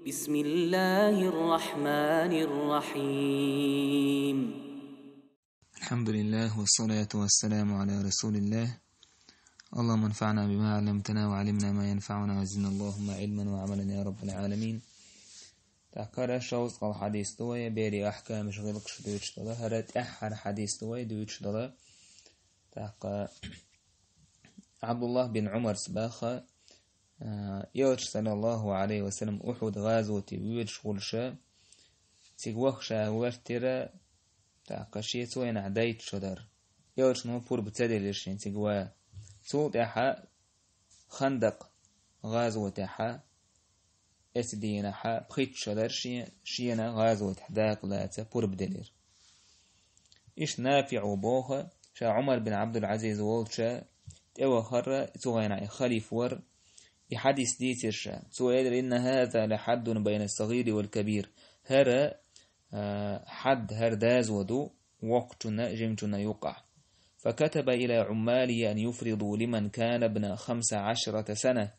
بسم الله الرحمن الرحيم. الحمد لله والصلاة والسلام على رسول الله. اللهم انفعنا بما علمتنا وعلمنا ما ينفعنا وزدنا اللهم علما وعملا يا رب العالمين. تذكر شوز قال حديث توي بيري أحكام شغلقش دوتش دلا هرت أحر حديث توي دوتش دلا. تذكر عبد الله بن عمر سباخة يوتش صلى الله عليه وسلم أحد غازوتي ويوتش غلشة تيغوخشا ورتيرا تاقشي توين عدايت شدر يوتش نو بور بتدلشين تيغوا تو تاحا خندق غازو تاحا اسدينا حا بخيت شدر شينا غازو تحداق لاتا بور بدلير إيش نافع بوخة شا عمر بن عبد العزيز والشا تيوا خر توغينا خليف ور يحدث ديترشا سؤال إن هذا لحد بين الصغير والكبير هر حد هرداز ودو وقتنا جمتنا يقع فكتب إلى عمالي أن يفرضوا لمن كان ابن 15 سنة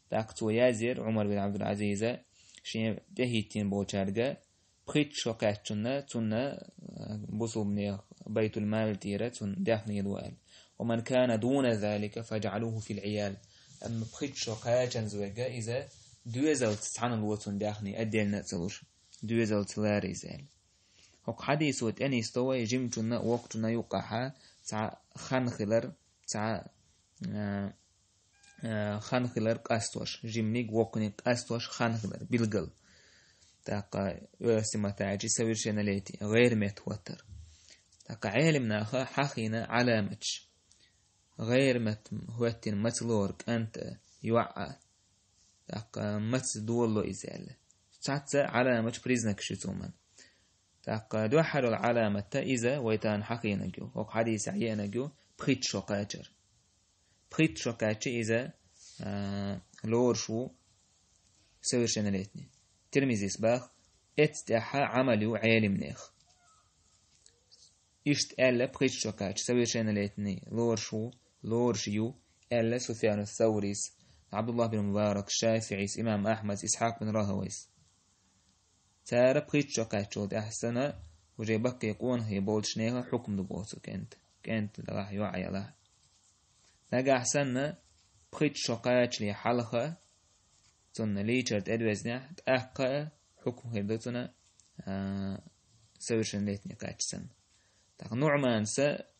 تاكتو يازر عمر بن عبد العزيز شيء دهيتين بوشارجا بخيت شوكاتشنا تنا بصو من بيت المال تيرة تن دهني الوال ومن كان دون ذلك فجعلوه في العيال أما بخيت شوكاتشن زوجا إذا دوزل تسعن الوتن دهني أديل نتسلوش دوزل تلاري زال هق حديث وتأني استوى جمتنا وقتنا يقعها تاع خنخلر تاع خنخلر قاستوش جمنيك وقنيك قاستوش خنخلر بالقل تاقا يسمى تاعجي سويرشنا ليتي غير متوتر تاقا علمنا حقينا علامتش غير متوتر متلورك أنت يوعى تاقا متدولو إزال تاعتا علامة بريزنك شتومن تاقا دوحر العلامة إذا ويتان حقينا جو وق حديث عيانا جو بخيت شوكاتر بخيت شوكاتر إذا لورشو سويرشنا ليتني ترميزي سباخ اتتاحا عمليو عالم نيخ إشت ألا بخيت شوكاتر سويرشنا ليتني لورشيو ألا سفيان الثوريس عبد الله بن مبارك الشافعيس إمام أحمد إسحاق بن راهويس تارا بخيت شوكاتر ده أحسنا وجيبك يكون هي بولش نيها حكم دبوسو كنت راح يوعي له نجا أحسنا بخيت شوكاتر لي حلقة تون ليتشرت أدوزنا تأقى حكم هيدتنا سويشن ليتني كاتشسن تاق نوعمان سا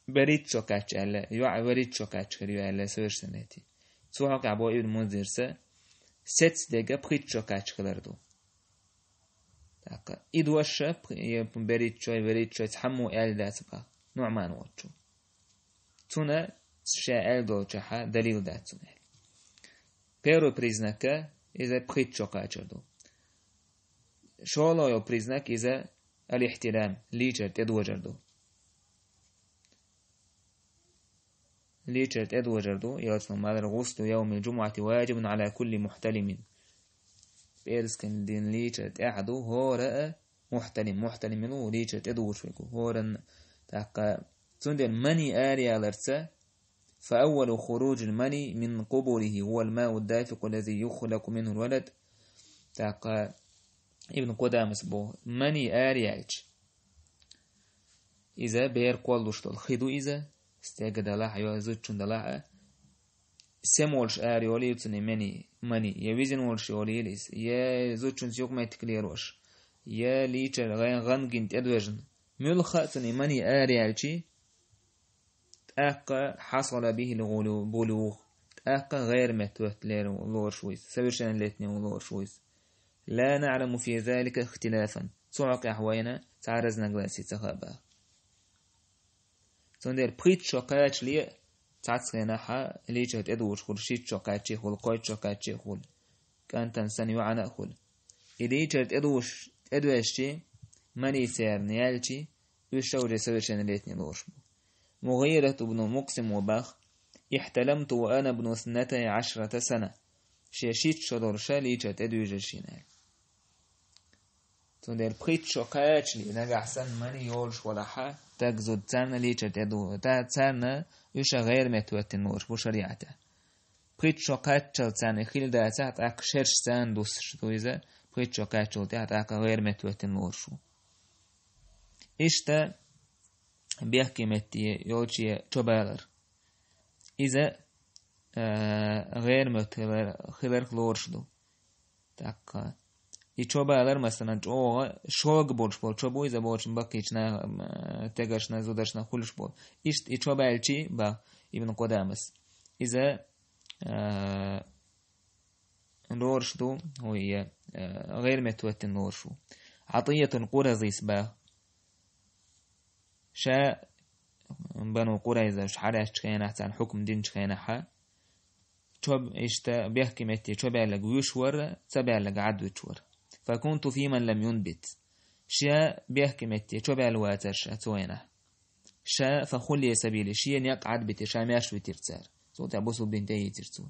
بريد شوكاتر ألا يوعي بريد شوكاتر يوعي سويشن ليتي سوحك عبو ابن منذر سا ست دقا بخيت شوكاتر خلاردو تاق إدوشا بريد شوي تحمو آل داتبا نوعمان واتشو تونا شاء آل دوشا دليل داتنا Первый признак إذا بخيت شوكاتر دو شولو признак إذا الاحترام ليشرت إدوجردو ليشرت إدوجردو يوصل مال الغسل يوم الجمعة واجب على كل محتلم بيرسكن دين ليشرت أحدو هو رأى محتلم منو ليشرت إدوجردو هو رن تاقا تندل مني آريا لرسا فأول خروج المني من قبره هو الماء الدافق الذي يخلق منه الولد تاقا ابن قدامس بو مني آرياج إذا بير قولوش الخيدو إذا استيقظ الله يوزوچون دلاح سمولش آريولي يتسني مني يوزن ولش يوليليس يا زوچون سيوك ما يتكليروش يا ليچر غنغن تدوجن ملخا تني مني آرياجي تأقى حصل به البلوغ تأقى غير متوتلر ولور شويس سويرشان لتني ولور شويس لا نعلم في ذلك اختلافا سعق أحوينا تعرزنا قلاسي تخابا تندر بخيت شوكاتش لي تعتسغينا حا ليجهد ادوش خل شيت شوكاتشي خل قويت شوكاتشي خل كان تنسان يوعنا خل إليجهد ادوشتي مني سير نيالتي يشاوري سويرشان لتني لورشمو مغيرة بن مقسم وباخ احتلمت وأنا ابن 12 سنة شيشيت شدور شالي جات ادو جشينال تندر بخيت شوكاتش لي نجا حسن مني يولش ولا حا تجزد تانا لي جات ادو تا تانا يشا غير متوت النور بشريعته بريتشو كاتشل تاني خيل دا تحت عق شرش تان دوسش دويزة بريتشو كاتشل تحت عق غير متوتن لورشو إشتا بيحكي متي يوجي تبالر إذا غير متوتن خير لورشدو تاك يتبالر مثلا جو شوق بول إذا بولش بقيتنا تجرشنا زودشنا كلش بول إشت يتبالشي با ابن قدامس إذا لورشدو هو غير متوتن لورشو عطية قرزيس با شا بنو قريزة شحراش تخينا عن حكم دين تخينا حا توب إشتا بيحكي متي توبع لك ويشور تبع لك عدو تشور فكنت في من لم ينبت شا بيحكي متي توبع الواترش أتوينه شا فخلي سبيلي شيء يقعد بتشا ماش بترتار صوت أبوسو بنتي ترتو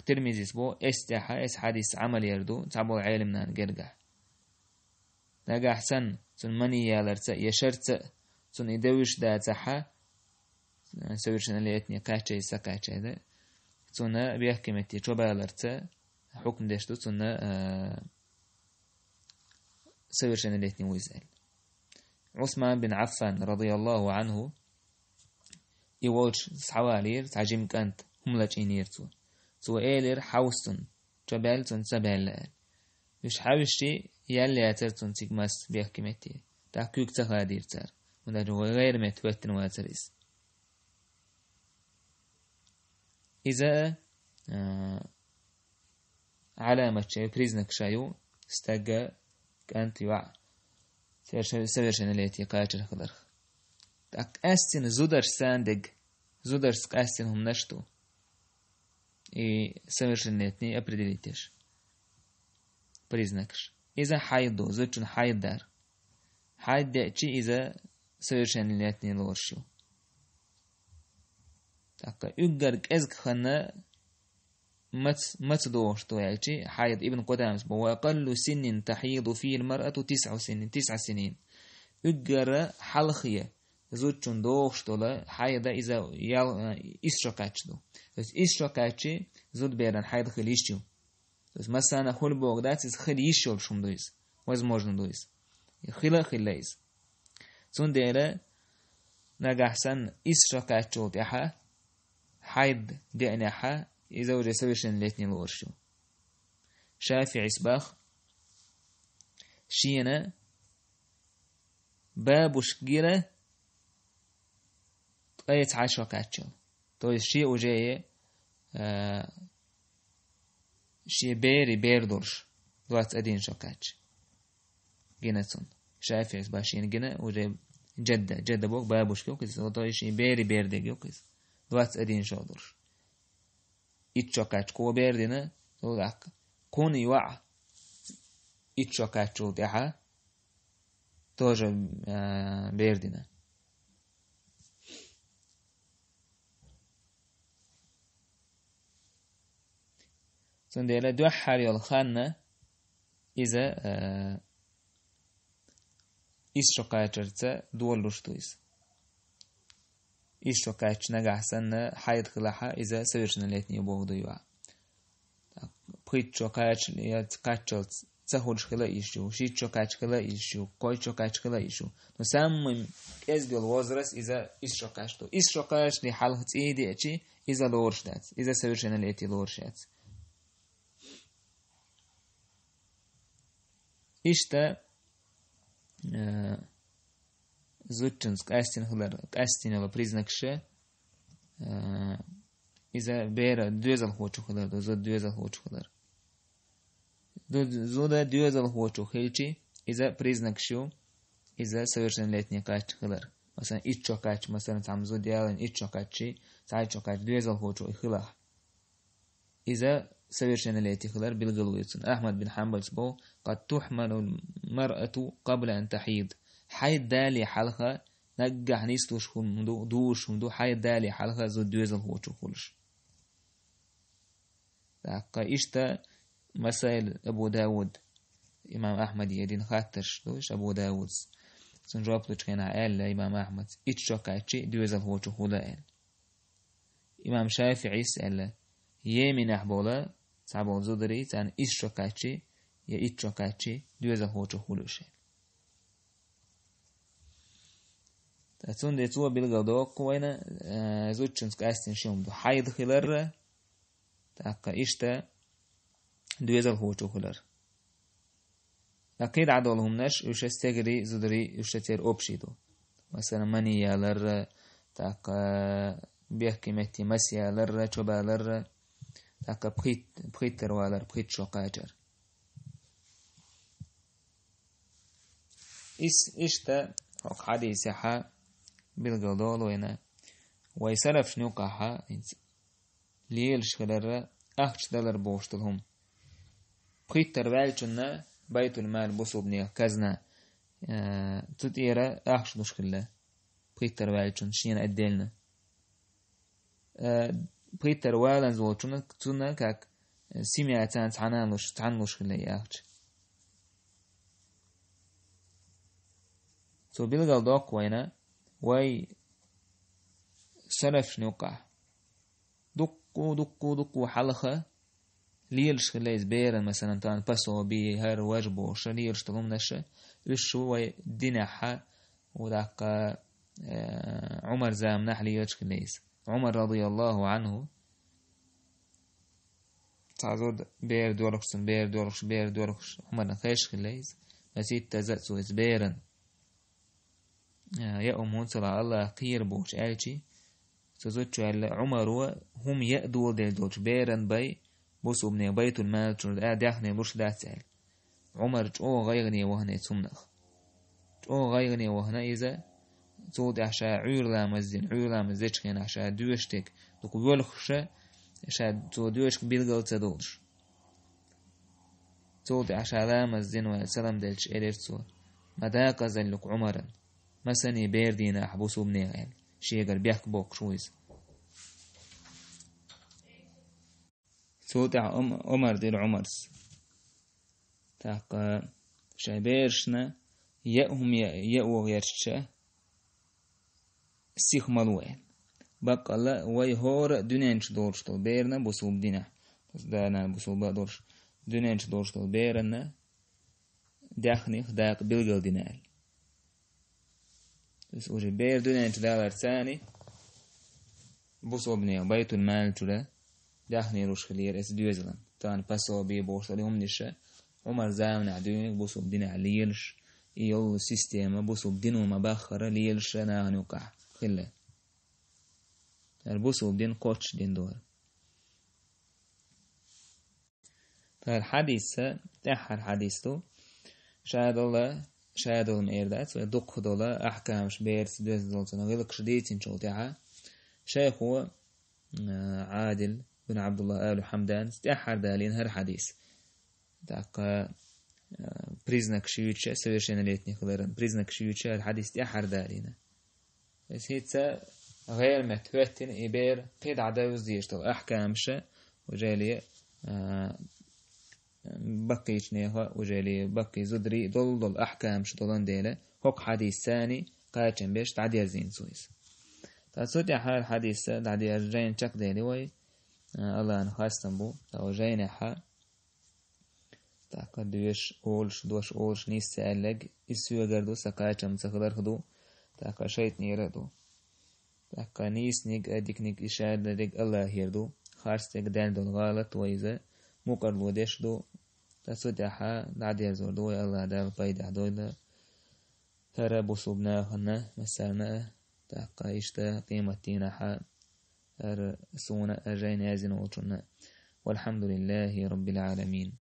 ترميزيس بو استحا اس حديث عمل يردو تعبو علمنا نقرقح نقح سن سن مني يالرت يشرت سن يدوش دا تحا سويرشن اللي اتني كاتشي سكاتشي ده سن بيحكي متي توبا يالرت حكم دشتو سن سويرشن اللي اتني ويزال عثمان بن عفان رضي الله عنه يوالش سحوالير تعجم كانت هم لاتشينيرتو سو إيلر حوستن جبالتن سبال مش حاوشتي ياللي أترتن تيجمس بيحكي متي تحكيك تخادير تر وده هو غير متوتن واتريس إذا علامة شيء بريزنك شايو استجا كانت يوع سيرشن التي قاتل خضر تك أستن زودر ساندج زودر أستن هم نشتو и совершеннолетний определитесь. Признакш. Иза хайду, зачем хайдар. Хайде чи иза совершеннолетний лоршу. Так, югарк эзк хана متصدوه شتويالشي حيض ابن قدامس وأقل سن تحيض فيه المرأة 9 سنين أجر حلخية زوجون دوه شتولا حيض إذا إسشاكاتشدو إسشاكاتشي زود بيران حيض خليشتو مثلا خل بوغدات إز خليشتو شم دويز возможно دويز خلا سون ديرا نجحسن إسشاكاتشو تيحا حيض ديناحا إذا وجد سويشن لاتني الورشو شافعي سباخ شينا بابوش جيرة قيت 10 كاتشو تو شيء وجاي شيء بير دورش دوات أدين شو كاتش جيناتون شافعي سباخ شين جينا وجاي جدة بوك بابوش كيوكيز تو شيء بير دي كيوكيز دوات أدين شو دورش إتشاكاتشكو بيردنا تقولك كون يوع إتشاكاتشو تاعها توجه بيردنا سنديلا دو حالي الخانة إذا إتشاكاتشرتا دول لشتويس إيشوكاتش نجحسن حيد خلاها إذا سويرشنا لاتني بوغدو يوا بريتشوكاتش يتكاتشل تسهولش خلا إيشو شيتشوكاتش خلا إيشو كويتشوكاتش خلا إيشو نسمم إزدل وزرس إذا إيشوكاتش إيشوكاتش لحالة إيدي أشي إذا لورشدات إذا سويرشنا لاتي لورشات إشتا زوجنسك أستين خلر أستين ولا بريزنكشة إذا بير دوزل خوش خلر دوزل دوزل خوش خلر زودا دوزل خوش خلشي إذا بريزنكشو إذا سويرشن لاتني كاتش خلر مثلا إتشو كاتش مثلا تعمزو ديالن إتشو كاتشي سايتشو كاتش دوزل خوش خلر إذا سويرشن لاتي خلر بالقلويتون أحمد بن حنبل سبو قد تحمل المرأة قبل أن تحيض حيد دالي حلقة نجح نيستوش خمدو دوش خمدو حيد دالي حلقة زود دوزل هوتشو خلش دقا إشتا مسائل أبو داود إمام أحمد يدين خاترش دوش أبو داود سنجابتو چكينا آل إمام أحمد إتشو كاتشي دوزل هوتشو خلا آل إمام شافعي سأل يمين أحبولا تعبون زودري تان إشركاتشي يا إشركاتشي دوزا هوتو خلوشي تاتون دي توا بالغدو كوينا زوتشنس كاستن شوم دو حيد خلر تاكا إشتا دوزا هوتو خلر أكيد عدولهم نش وش استجري زودري وش تير أوبشيدو مثلا مني يالر تاكا بيحكي متي مسيا لر شبا لر تاكا بخيت تروالر بخيت شوقاجر إشتا حق حديث حا بالقضاء وينا ويسرف شنوقا حا ليلش خلر أخش دلر بوشتلهم بخيت تروالشنا بيت المال بصوبني كزنا تطيرا أخش مشكلة بخيت تروالشن شين أدلنا بيتر والن زوجنا تنا كاك سمعتان تعنلوش خلي أخش سو بيلقال دوك وينا وي سرف شنوقع دقو حلقة ليلش خلي زبيرا مثلا تان بسو بي هر واجبو شليلش تلوم نشا وشو وي دينحا وداك عمر زام نحليلش خليز عمر رضي الله عنه تعزود بير دوركش عمر نخيش خليز نسيت تزأسو إزبيرا يا أمون صلى الله خير بوش آلشي تزود شو عمر هم يأدول ديل دوش بيرا بي بوسو بني بيت المال شو داخني بوش داتسال عمر جو غيغني وهنا يتسمنخ جو غيغني وهنا إذا تود عشا عيرلا مزين خين عشا دوشتك دوك ولخشة عشا دوشك بيلغل تدولش تود عشا لا مزين وسلام دلش إليرتسو مداقا زلك عمرا مسني بيردينا حبوسو بنيغيل شيغل بيحك بوك شويز تود عمر ديل عمرس تاقا شايبيرشنا يأهم يأوغ يرششه سيخ مالوين بقى لا ويهور دنينش دورشتل بيرنا بوسوب دينا دانا بوسوب دورش دنينش دورشتل بيرنا داخنيخ داق بلغل دينال بس وجه بير دنينش دالر ثاني بوسوب نيا بيت المال تلا داخني روش خلير اس دوزلن تان باسو بي بوشتلهم نشا عمر زامن عدوينك بوسوب دينا ليلش يو سيستيما بوسوب دينو مباخرة ليلش ناغن وقع خلا البوسو بدين قوتش دين دور فالحديث تحر حديثه شاهد الله ميردات ودق دولا أحكام شبيرت دوز دولتنا غلق شديتين شوتها شيخ هو عادل بن عبد الله آل حمدان تحر دالين هر حديث تاق بريزنك شيوتشا سويشين ليتني خلرن بريزنك شيوتشا الحديث تحر دالين بس هيتسا غير متوتن إبير قيد عداوز ديشتو أحكامشا وجالي بقي شنيها وجالي بقي زدري دول أحكامش دولان ديلا هوك حديث ثاني قايتشن بيش تعدي زين سويس تاسوت يا حال حديث تعدي الجين شك ديلي وي الله أنخاستن بو تاو جين حا تاقد دوش أولش نيس سألق إسيو قردو سقايتشن سخدر خدو تاقا شيط نيردو تاقا نيس نيق أديك نيق إشار لديك الله هيردو خارستيك دال دول غالط ويزا مقرلو ديشدو تاسود يحا دعدي زوردو الله دال بايدع دولا ترى بصوبنا خنا مسالنا تاقا إشتا قيمتين حا سونا أجين يازن وطرنا والحمد لله رب العالمين.